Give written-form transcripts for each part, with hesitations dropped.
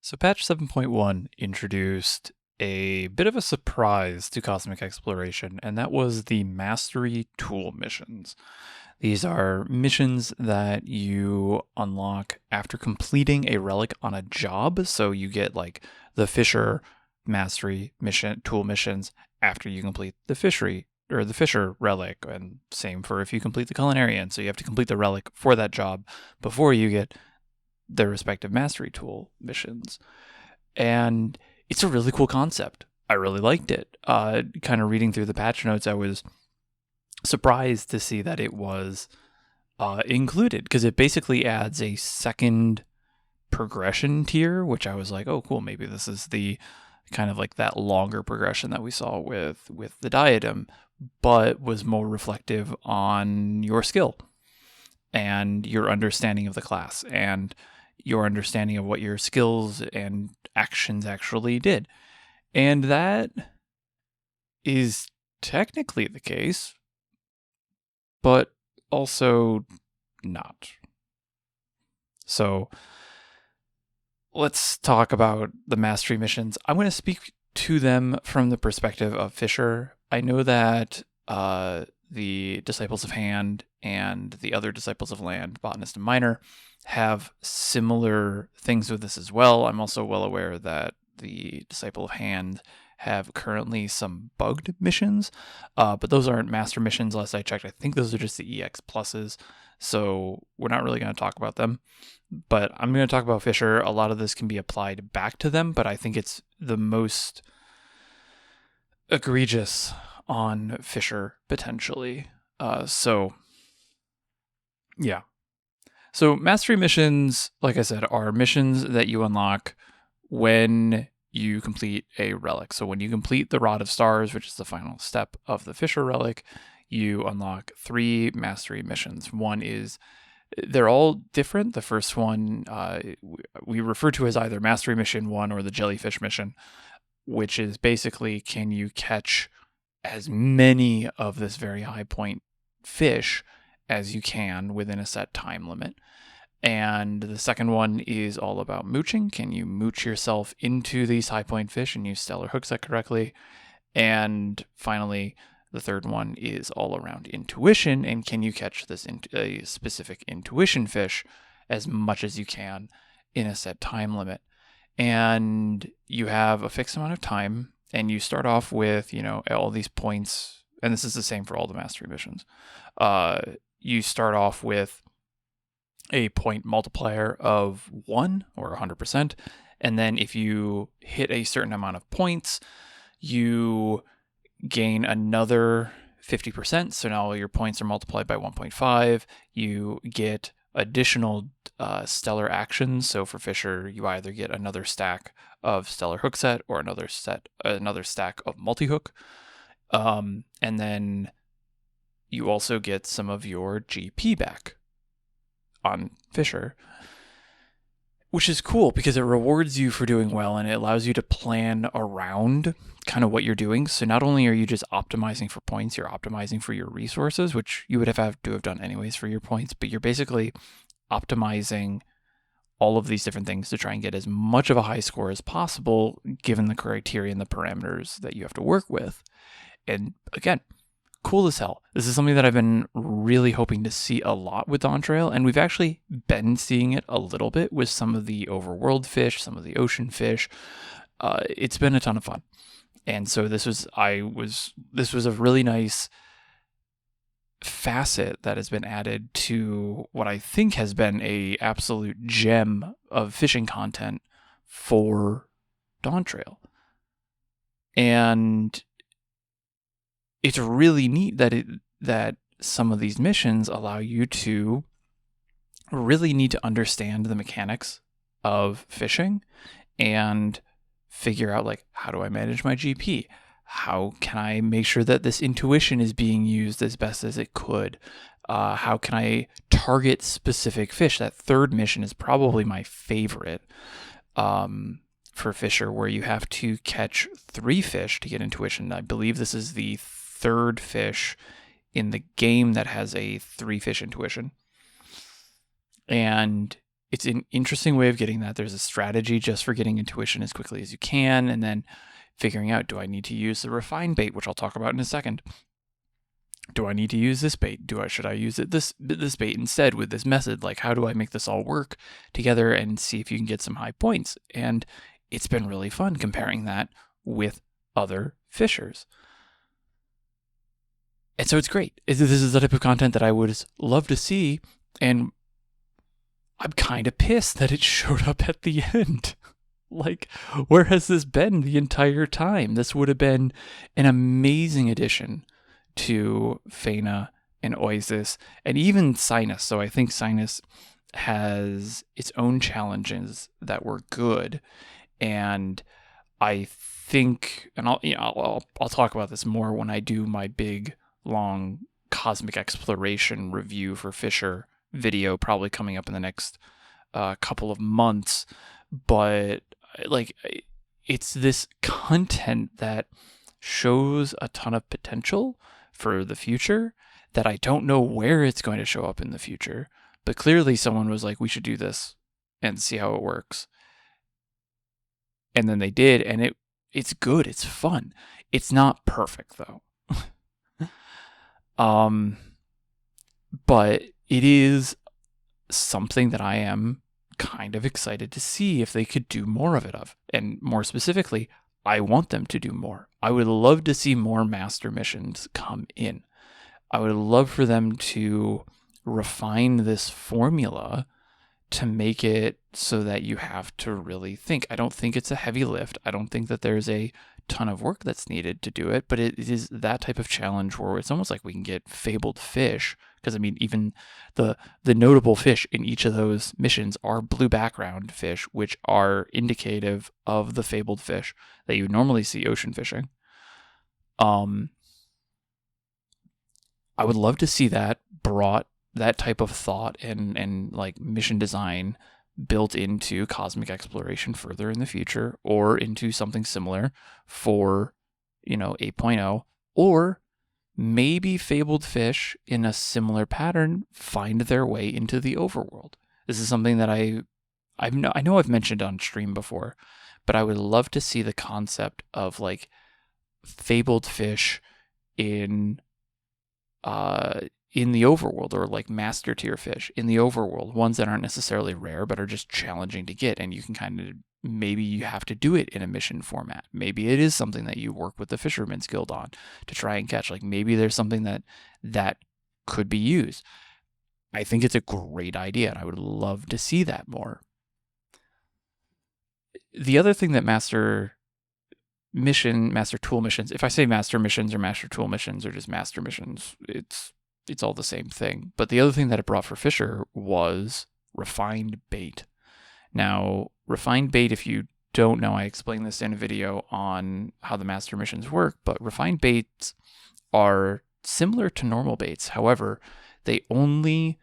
So patch 7.1 introduced a bit of a surprise to Cosmic Exploration, and that was the Mastery Tool missions. These are missions that you unlock after completing a relic on a job. So you get like the Fisher Mastery mission tool missions after you complete the fishery or the Fisher relic, and same for if you complete the Culinarian. So you have to complete the relic for that job before you get their respective mastery tool missions. And it's a really cool concept. I really liked it. Kind of reading through the patch notes, I was surprised to see that it was included, because it basically adds a second progression tier, which I was like, oh, cool. Maybe this is the kind of like that longer progression that we saw with the diadem, but was more reflective on your skill and your understanding of the class and your understanding of what your skills and actions actually did. And that is technically the case, but also not. So let's talk about the mastery missions. I'm going to speak to them from the perspective of Fisher. I know that the Disciples of Hand and the other Disciples of Land, Botanist and Miner, have similar things with this as well. I'm also well aware that the Disciple of Hand have currently some bugged missions, but those aren't master missions last I checked. I think those are just the EX pluses, so we're not really going to talk about them. But I'm going to talk about Fisher. A lot of this can be applied back to them, but I think it's the most egregious on Fisher, potentially. So mastery missions, like I said, are missions that you unlock when you complete a relic. So when you complete the Rod of Stars, which is the final step of the Fisher relic, you unlock 3 mastery missions. One is, they're all different. The first one we refer to as either Mastery Mission 1 or the Jellyfish mission, which is basically, can you catch as many of this very high point fish as you can within a set time limit. And the second one is all about mooching. Can you mooch yourself into these high point fish and use stellar hook set correctly? And finally, the third one is all around intuition, and can you catch this a specific intuition fish as much as you can in a set time limit? And you have a fixed amount of time, and you start off with, all these points, and this is the same for all the mastery missions. You start off with a point multiplier of 1 or 100%, and then if you hit a certain amount of points, you gain another 50%. So now your points are multiplied by 1.5. You get additional stellar actions. So for Fisher, you either get another stack of stellar hook set or another stack of multi-hook. And then you also get some of your GP back on Fisher, which is cool because it rewards you for doing well, and it allows you to plan around kind of what you're doing. So not only are you just optimizing for points, you're optimizing for your resources, which you would have to have done anyways for your points, but you're basically optimizing all of these different things to try and get as much of a high score as possible, given the criteria and the parameters that you have to work with. And again, cool as hell. This is something that I've been really hoping to see a lot with Dawntrail, and we've actually been seeing it a little bit with some of the overworld fish, some of the ocean fish. It's been a ton of fun. And so this was a really nice facet that has been added to what I think has been a absolute gem of fishing content for Dawntrail. And it's really neat that some of these missions allow you to really need to understand the mechanics of fishing and figure out, like, how do I manage my GP? How can I make sure that this intuition is being used as best as it could? How can I target specific fish? That third mission is probably my favorite for Fisher, where you have to catch 3 fish to get intuition. I believe this is the third fish in the game that has a 3 fish intuition. And it's an interesting way of getting that. There's a strategy just for getting intuition as quickly as you can, and then figuring out, do I need to use the refined bait, which I'll talk about in a second? Do I need to use this bait? Should I use this bait instead with this method? Like, how do I make this all work together and see if you can get some high points? And it's been really fun comparing that with other fishers. And so it's great. This is the type of content that I would love to see, and I'm kind of pissed that it showed up at the end. Like, where has this been the entire time? This would have been an amazing addition to Faina and Oasis, and even Sinus. So I think Sinus has its own challenges that were good, and I think, and I'll talk about this more when I do my big, long cosmic exploration review for Fisher video, probably coming up in the next couple of months. But like, it's this content that shows a ton of potential for the future that I don't know where it's going to show up in the future. But clearly someone was like, we should do this and see how it works. And then they did, and it's good. It's fun. It's not perfect though. But it is something that I am kind of excited to see if they could do more of it. And more specifically, I want them to do more. I would love to see more master missions come in. I would love for them to refine this formula to make it so that you have to really think. I don't think it's a heavy lift. I don't think that there's a ton of work that's needed to do it, but it is that type of challenge where it's almost like we can get fabled fish, because I mean, even the notable fish in each of those missions are blue background fish, which are indicative of the fabled fish that you normally see ocean fishing. I would love to see that brought, that type of thought and like mission design built into cosmic exploration further in the future, or into something similar for, 8.0, or maybe fabled fish in a similar pattern find their way into the overworld. This is something that I know I've mentioned on stream before, but I would love to see the concept of like fabled fish in the overworld, or like master tier fish in the overworld, ones that aren't necessarily rare but are just challenging to get, and you can kind of, maybe you have to do it in a mission format. Maybe it is something that you work with the Fisherman's Guild on to try and catch. Like, maybe there's something that could be used. I think it's a great idea, and I would love to see that more. The other thing that master tool missions, if I say master missions or master tool missions or just master missions, it's all the same thing. But the other thing that it brought for Fisher was refined bait. Now, refined bait, if you don't know, I explained this in a video on how the master missions work, but refined baits are similar to normal baits. However, they only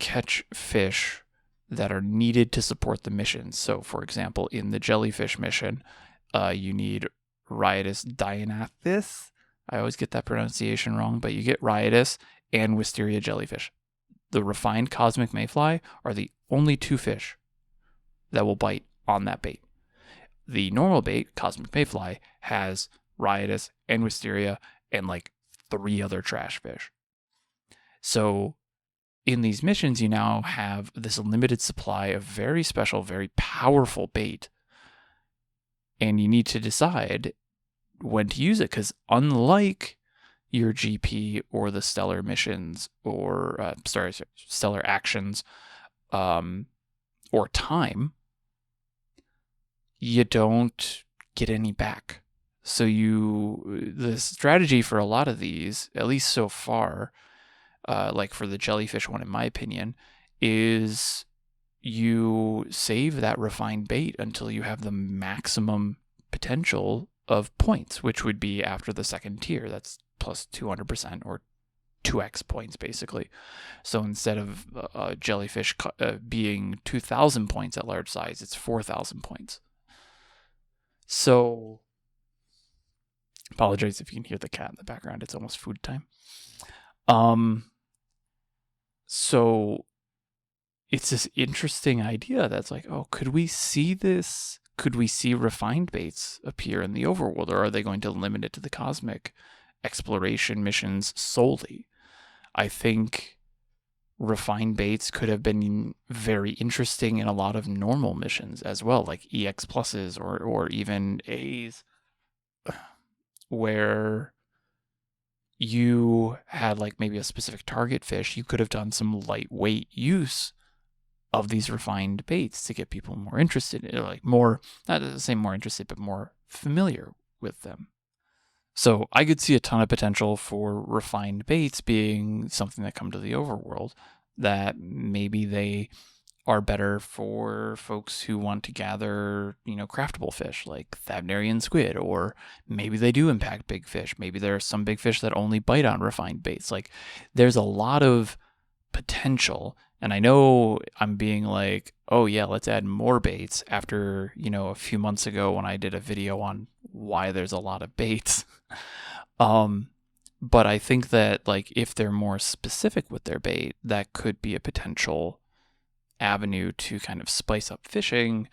catch fish that are needed to support the mission. So, for example, in the Jellyfish mission, you need Riotous Dianathis. I always get that pronunciation wrong, but you get Riotous and Wisteria Jellyfish. The refined Cosmic Mayfly are the only two fish that will bite on that bait. The normal bait, Cosmic Mayfly, has Riotous and Wisteria and like 3 other trash fish. So in these missions, you now have this limited supply of very special, very powerful bait, and you need to decide when to use it, because unlike your GP or the stellar missions or stellar actions or time, you don't get any back. So the strategy for a lot of these, at least so far, like for the Jellyfish one, in my opinion, is you save that refined bait until you have the maximum potential of points, which would be after the second tier. That's plus 200% or 2x points, basically. So instead of Jellyfish being 2,000 points at large size, it's 4,000 points. So, apologize if you can hear the cat in the background. It's almost food time. So it's this interesting idea that's like, oh, could we see this? Could we see refined baits appear in the overworld, or are they going to limit it to the cosmic exploration missions solely? I think refined baits could have been very interesting in a lot of normal missions as well, like EX pluses or even A's, where you had like maybe a specific target fish. You could have done some lightweight use of these refined baits to get people more interested, like more, not to say more interested, but more familiar with them. So I could see a ton of potential for refined baits being something that come to the overworld, that maybe they are better for folks who want to gather, craftable fish like Thabnerian squid, or maybe they do impact big fish. Maybe there are some big fish that only bite on refined baits. Like, there's a lot of potential. And I know I'm being like, oh yeah, let's add more baits after, a few months ago when I did a video on why there's a lot of baits. But I think that, like, if they're more specific with their bait, that could be a potential avenue to kind of spice up fishing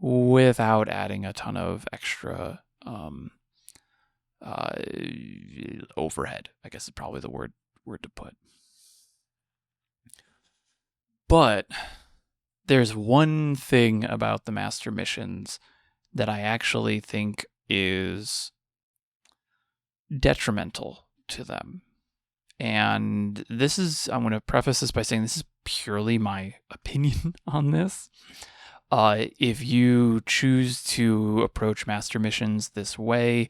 without adding a ton of extra overhead, I guess is probably the word to put. But there's one thing about the master missions that I actually think is detrimental to them. And this is, I'm going to preface this by saying this is purely my opinion on this. If you choose to approach master missions this way,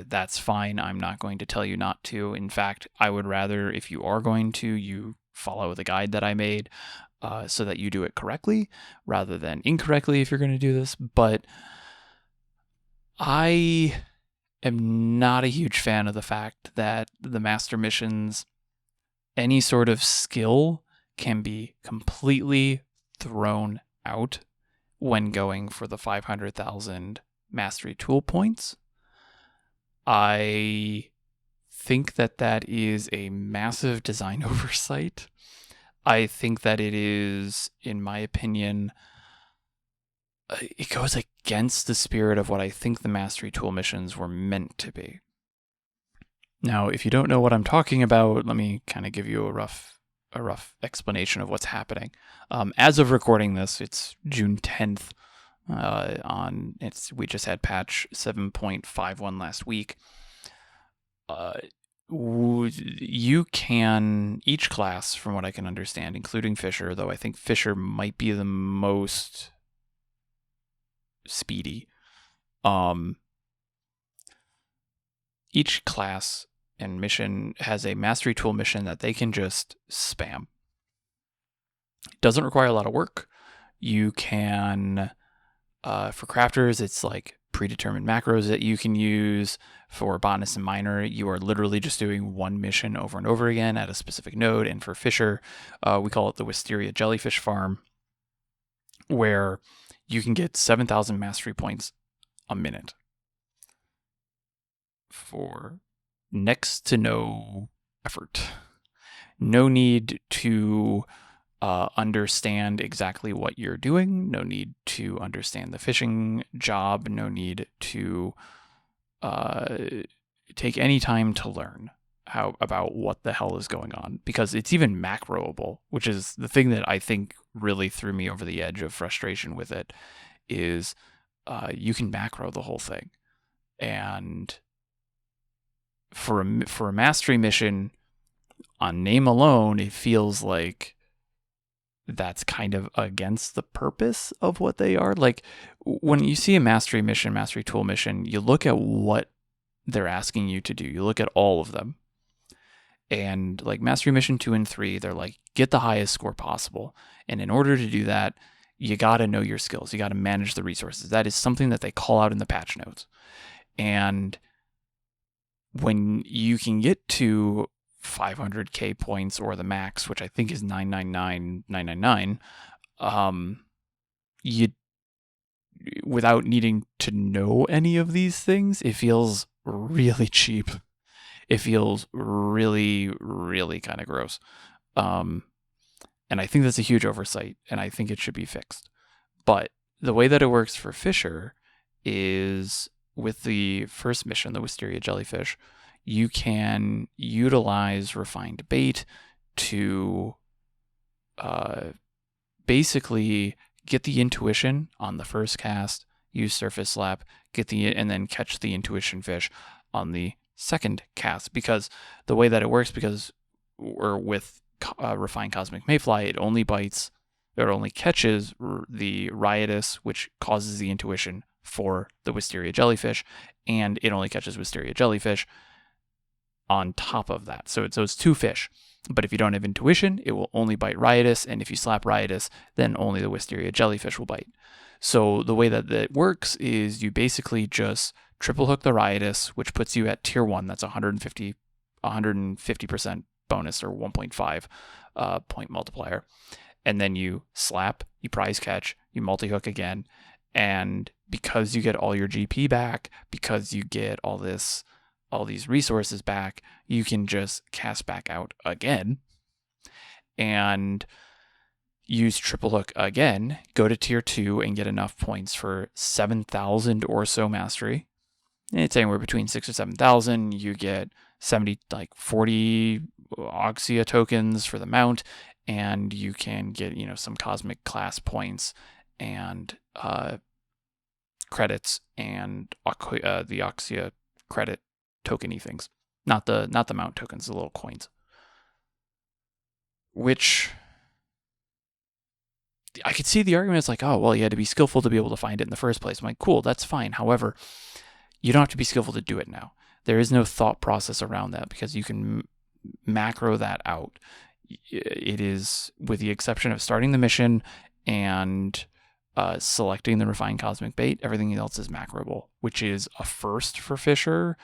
that's fine. I'm not going to tell you not to. In fact, I would rather, if you are going to, you follow the guide that I made so that you do it correctly rather than incorrectly if you're going to do this. But I am not a huge fan of the fact that the master missions, any sort of skill can be completely thrown out when going for the 500,000 mastery tool points. I think that is a massive design oversight. I think that it is, in my opinion, it goes against the spirit of what I think the mastery tool missions were meant to be. Now, if you don't know what I'm talking about, let me kind of give you a rough explanation of what's happening. As of recording this, it's June 10th. We just had patch 7.51 last week. You can, each class, from what I can understand, including Fisher, though I think Fisher might be the most speedy. Each class and mission has a mastery tool mission that they can just spam. It doesn't require a lot of work. You can, for crafters, it's like predetermined macros that you can use. For botanist and miner, you are literally just doing one mission over and over again at a specific node. And for Fisher, we call it the Wisteria Jellyfish Farm, where you can get 7,000 mastery points a minute for next to no effort. No need to understand exactly what you're doing. No need to understand the fishing job. No need to take any time to learn about what the hell is going on, because it's even macroable, which is the thing that I think really threw me over the edge of frustration with it, is you can macro the whole thing. And for a mastery mission, on name alone, it feels like that's kind of against the purpose of what they are. Like, when you see a mastery mission, mastery tool mission, you look at what they're asking you to do. You look at all of them. And like mastery mission 2 and 3, they're like, get the highest score possible. And in order to do that, you got to know your skills. You got to manage the resources. That is something that they call out in the patch notes. And when you can get to 500k points or the max, which I think is 999,999, you, without needing to know any of these things, it feels really cheap. It feels really, really kind of gross. And And I think that's a huge oversight, and I think it should be fixed. But the way that it works for Fisher is with the first mission, the Wisteria Jellyfish, you can utilize refined bait to basically get the intuition on the first cast, use surface slap, and then catch the intuition fish on the second cast. Because the way that it works, with refined cosmic mayfly, it only catches the riotous, which causes the intuition for the Wisteria Jellyfish, and it only catches Wisteria Jellyfish on top of that. So it's two fish. But if you don't have intuition, it will only bite riotous, and if you slap riotous, then only the Wisteria Jellyfish will bite. So the way that it works is you basically just triple hook the riotous, which puts you at tier 1. That's 150% bonus, or 1.5 point multiplier. And then you slap, you prize catch, you multi-hook again, and because you get all your GP back, because you get all these resources back, you can just cast back out again and use triple hook again, go to tier 2 and get enough points for 7,000 or so mastery. It's anywhere between 6,000 or 7,000. You get 40 Oxia tokens for the mount, and you can get, some cosmic class points and credits and the Oxia credit tokeny things. Not the mount tokens, the little coins. Which I could see the argument. It's like, oh, well, you had to be skillful to be able to find it in the first place. I'm like, cool, that's fine. However, you don't have to be skillful to do it now. There is no thought process around that, because you can macro that out. It is, with the exception of starting the mission and selecting the refined cosmic bait, everything else is macroable, which is a first for Fisher.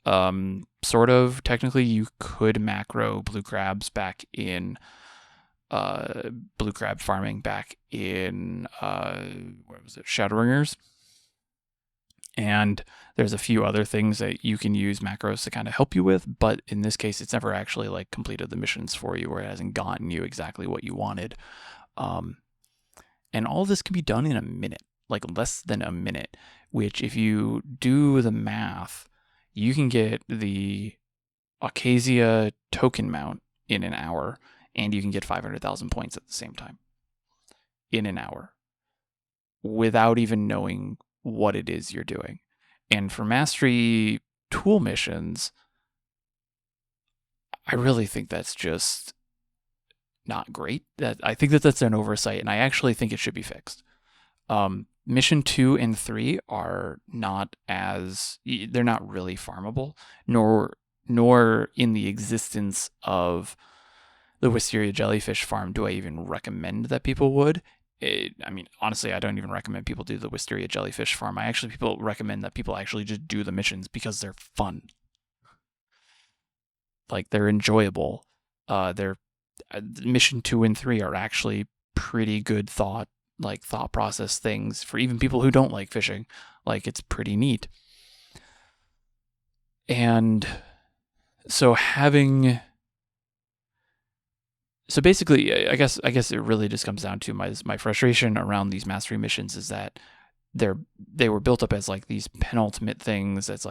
Sort of. Technically, you could macro blue crabs back in blue crab farming back in Shadowringers. And there's a few other things that you can use macros to kind of help you with, but in this case, it's never actually completed the missions for you, or it hasn't gotten you exactly what you wanted. And all this can be done in a minute, less than a minute, which, if you do the math, you can get the Acacia token mount in an hour, and you can get 500,000 points at the same time in an hour without even knowing what it is you're doing. And for mastery tool missions, I really think that's just not great. I think that's an oversight, and I actually think it should be fixed. Mission 2 and 3 are they're not really farmable, nor in the existence of the Wisteria Jellyfish farm do I even recommend that people would. Honestly, I don't even recommend people do the Wisteria Jellyfish farm. People recommend that people actually just do the missions because they're fun. They're enjoyable. Mission 2 and 3 are actually pretty good thought process things for even people who don't like fishing. It's pretty neat. And so basically, I guess it really just comes down to my frustration around these mastery missions is that they were built up as these penultimate things. That's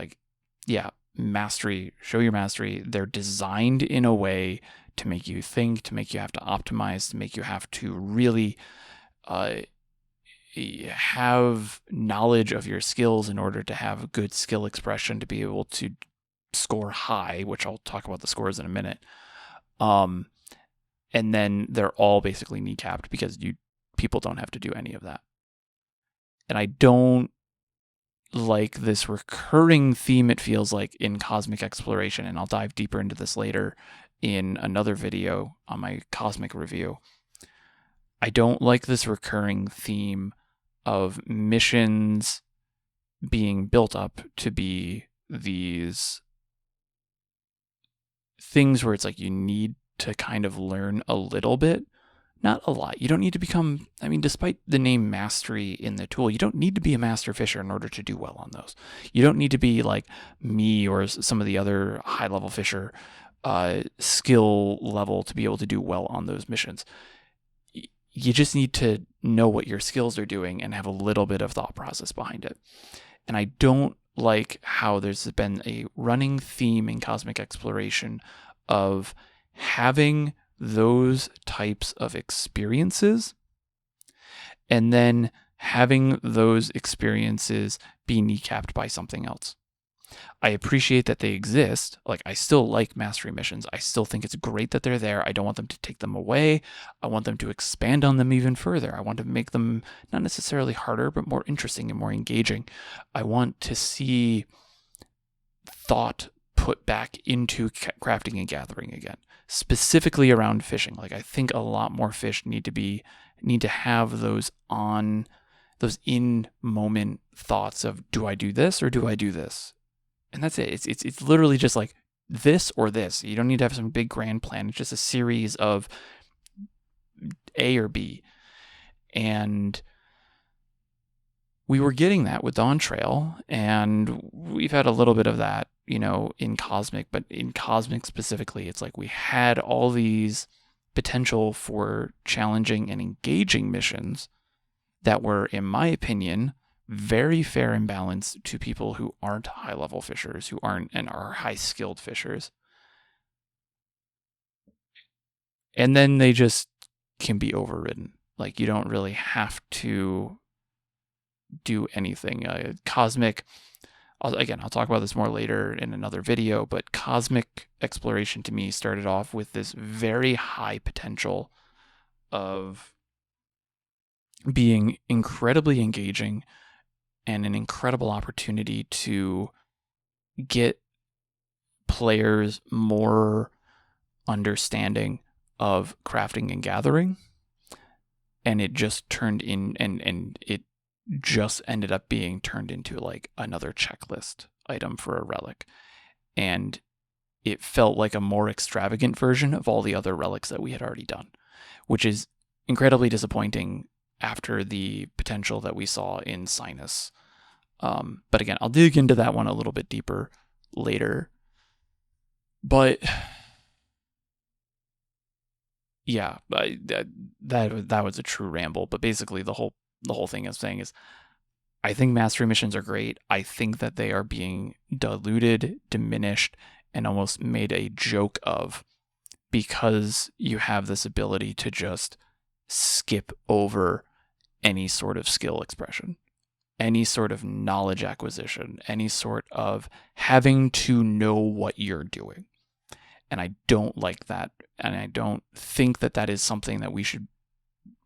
mastery, show your mastery. They're designed in a way to make you think, to make you have to optimize, to make you have to really have knowledge of your skills in order to have a good skill expression, to be able to score high, which I'll talk about the scores in a minute. And then they're all basically kneecapped because people don't have to do any of that. And I don't like this recurring theme, it feels like, in cosmic exploration, and I'll dive deeper into this later in another video on my cosmic review. I don't like this recurring theme of missions being built up to be these things where it's you need to kind of learn a little bit, not a lot. You don't need to become, despite the name mastery in the tool, you don't need to be a master fisher in order to do well on those. You don't need to be like me or some of the other high-level fisher skill level to be able to do well on those missions. you just need to know what your skills are doing and have a little bit of thought process behind it. And I don't like how there's been a running theme in cosmic exploration of having those types of experiences and then having those experiences be kneecapped by something else. I appreciate that they exist. Like, I still like mastery missions. I still think it's great that they're there. I don't want them to take them away. I want them to expand on them even further. I want to make them not necessarily harder, but more interesting and more engaging. I want to see thought put back into crafting and gathering again, specifically around fishing. Like, I think a lot more fish need to have those in moment thoughts of, do I do this or do I do this? And that's it. It's literally just like this or this. You don't need to have some big grand plan. It's just a series of A or B. And we were getting that with Dawn Trail, and we've had a little bit of that, in Cosmic, but in Cosmic specifically, it's like we had all these potential for challenging and engaging missions that were, in my opinion, very fair and balanced to people who aren't high-level fishers, who aren't and are high-skilled fishers. And then they just can be overridden. Like, you don't really have to do anything. Cosmic, I'll talk about this more later in another video, but Cosmic exploration to me started off with this very high potential of being incredibly engaging and an incredible opportunity to get players more understanding of crafting and gathering. And it just turned in, and it just ended up being turned into like another checklist item for a relic. And it felt like a more extravagant version of all the other relics that we had already done, which is incredibly disappointing after the potential that we saw in Sinus. But again, I'll dig into that one a little bit deeper later. But yeah, that was a true ramble. But basically, the whole thing I'm saying is, I think mastery missions are great. I think that they are being diluted, diminished, and almost made a joke of, because you have this ability to just skip over any sort of skill expression, any sort of knowledge acquisition, any sort of having to know what you're doing. And I don't like that. And I don't think that that is something that we should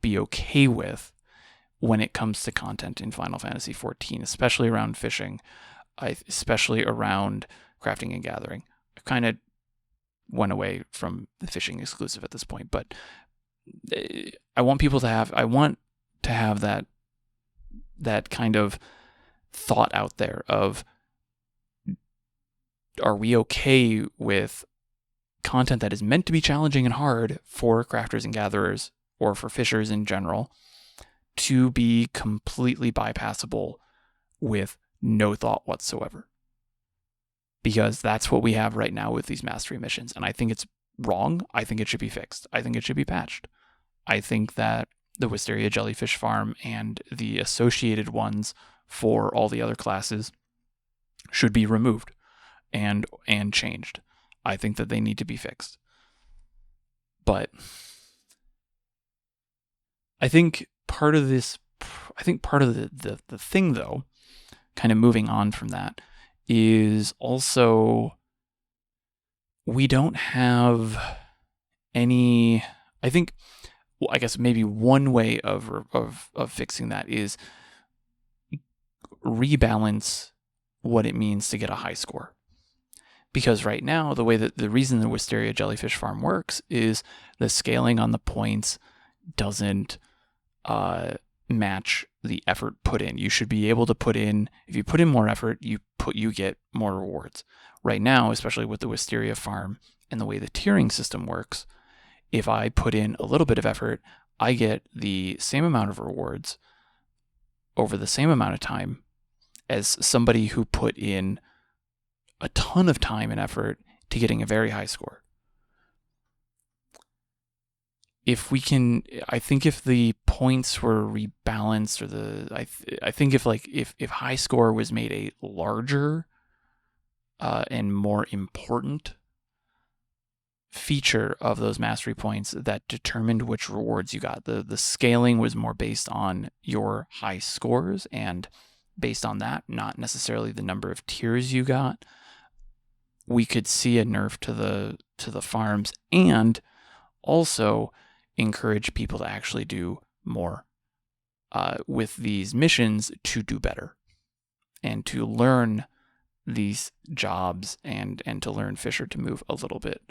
be okay with when it comes to content in Final Fantasy XIV, especially around fishing, especially around crafting and gathering. I kind of went away from the fishing exclusive at this point, but I want to have that kind of thought out there of, are we okay with content that is meant to be challenging and hard for crafters and gatherers, or for fishers in general, to be completely bypassable with no thought whatsoever? Because that's what we have right now with these mastery missions. And I think it's wrong. I think it should be fixed. I think it should be patched. I think that the Wisteria Jellyfish farm and the associated ones for all the other classes should be removed and changed. I think that they need to be fixed. But I think part of the thing, though, kind of moving on from that, is also we don't have any, I think, well, I guess maybe one way of fixing that is rebalance what it means to get a high score. Because right now, the reason the Wisteria Jellyfish farm works is the scaling on the points doesn't match the effort put in. You should be able to put in, if you put in more effort, you get more rewards. Right now, especially with the Wisteria farm and the way the tiering system works, if I put in a little bit of effort, I get the same amount of rewards over the same amount of time as somebody who put in a ton of time and effort to getting a very high score. if we can, I think if the points were rebalanced, or I think if high score was made a larger and more important feature of those mastery points that determined which rewards you got. The scaling was more based on your high scores, and based on that, not necessarily the number of tiers you got. We could see a nerf to the farms, and also encourage people to actually do more with these missions to do better and to learn these jobs and to learn Fisher to move a little bit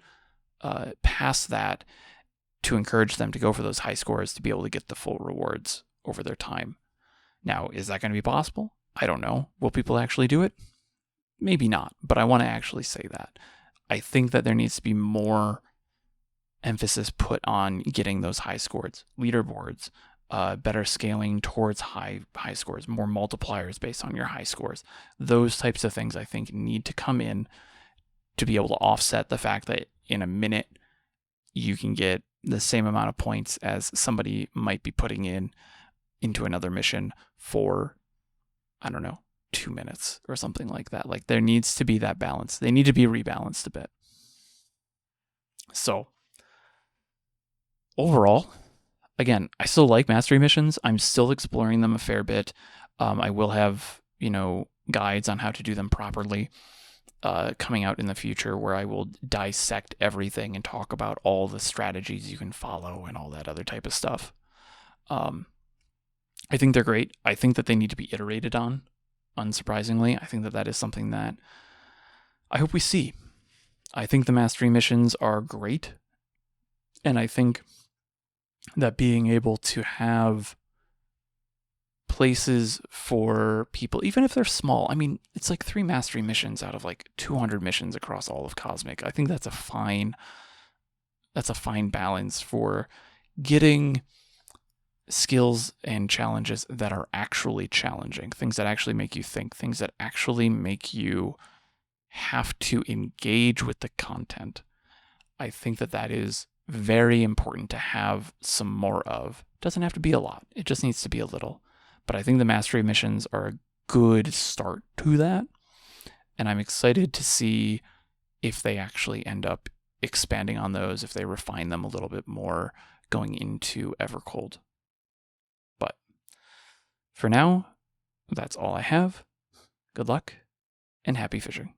past that, to encourage them to go for those high scores to be able to get the full rewards over their time. Now, is that going to be possible? I don't know. Will people actually do it? Maybe not, but I want to actually say that. I think that there needs to be more emphasis put on getting those high scores, leaderboards, better scaling towards high scores, more multipliers based on your high scores. Those types of things I think need to come in to be able to offset the fact that in a minute you can get the same amount of points as somebody might be putting into another mission for, I don't know, 2 minutes or something like that. Like, there needs to be that balance. They need to be rebalanced a bit. So overall, again, I still like mastery missions. I'm still exploring them a fair bit. I will have, guides on how to do them properly coming out in the future, where I will dissect everything and talk about all the strategies you can follow and all that other type of stuff. I think they're great. I think that they need to be iterated on, unsurprisingly. I think that that is something that I hope we see. I think the mastery missions are great, and I think that being able to have places for people, even if they're small, I mean, it's like 3 mastery missions out of like 200 missions across all of Cosmic. I think that's a fine balance for getting skills and challenges that are actually challenging, things that actually make you think, things that actually make you have to engage with the content. I think that that is very important to have some more of. It doesn't have to be a lot. It just needs to be a little. But I think the mastery missions are a good start to that. And I'm excited to see if they actually end up expanding on those, if they refine them a little bit more going into Evercold. But for now, that's all I have. Good luck and happy fishing.